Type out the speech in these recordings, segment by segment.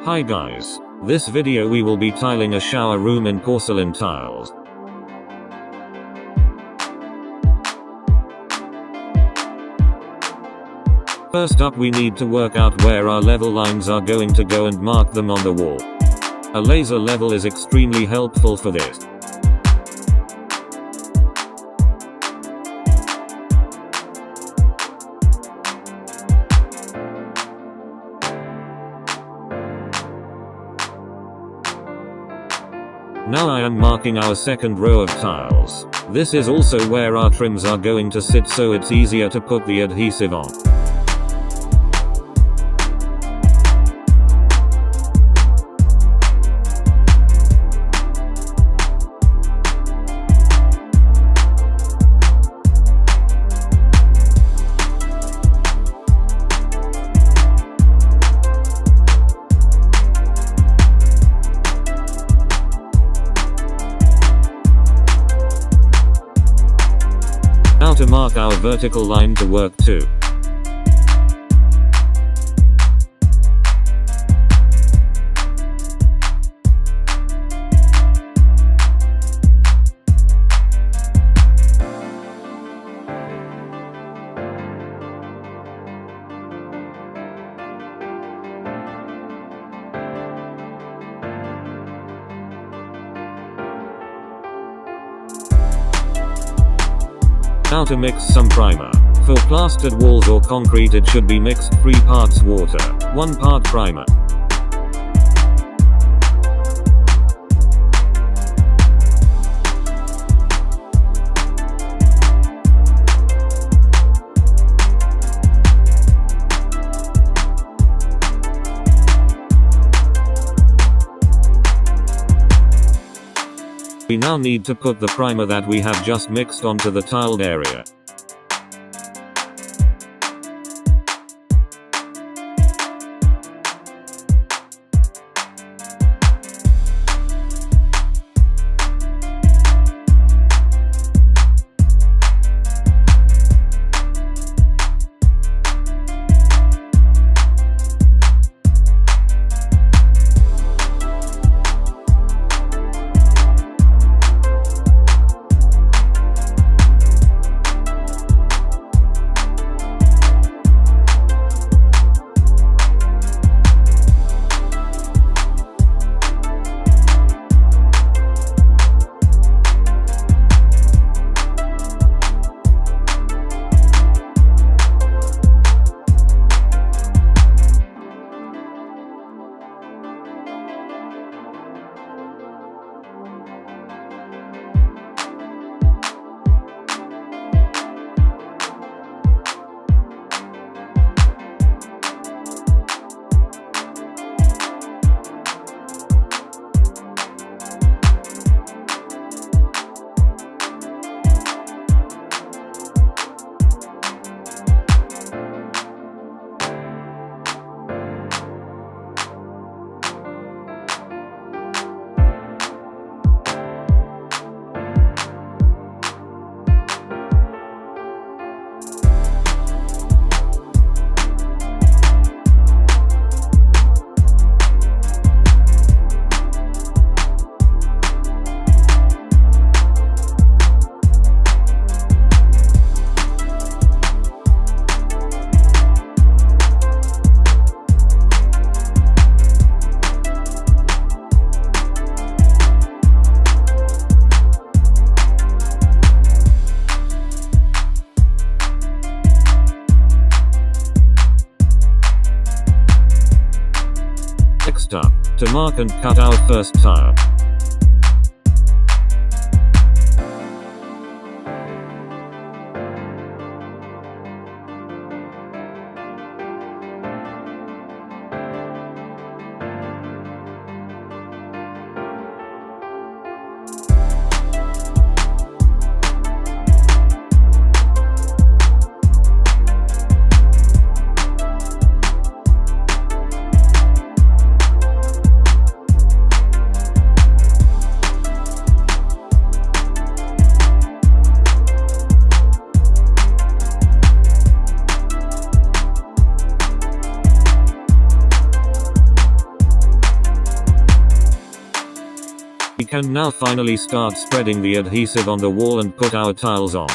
Hi guys. This video we will be tiling a shower room in porcelain tiles. First up, we need to work out where our level lines are going to go and mark them on the wall. A laser level is extremely helpful for this. Now I am marking our second row of tiles. This is also where our trims are going to sit, so it's easier to put the adhesive on. Now to mark our vertical line to work to. Now to mix some primer. For plastered walls or concrete, it should be mixed 3 parts water, 1 part primer. We now need to put the primer that we have just mixed onto the tiled area. Next up, to mark and cut our first tile. We can now finally start spreading the adhesive on the wall and put our tiles on.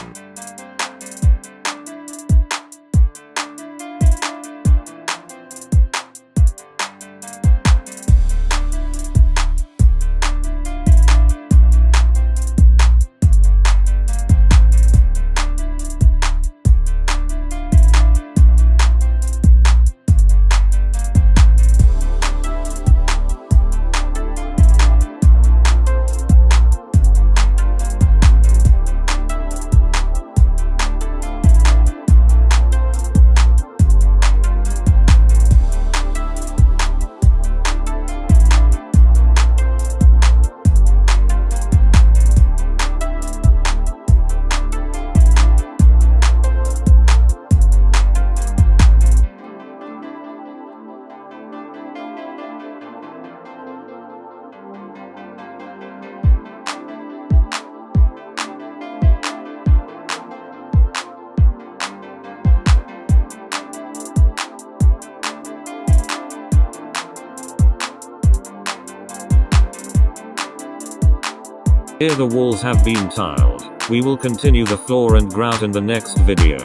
Here the walls have been tiled. We will continue the floor and grout in the next video.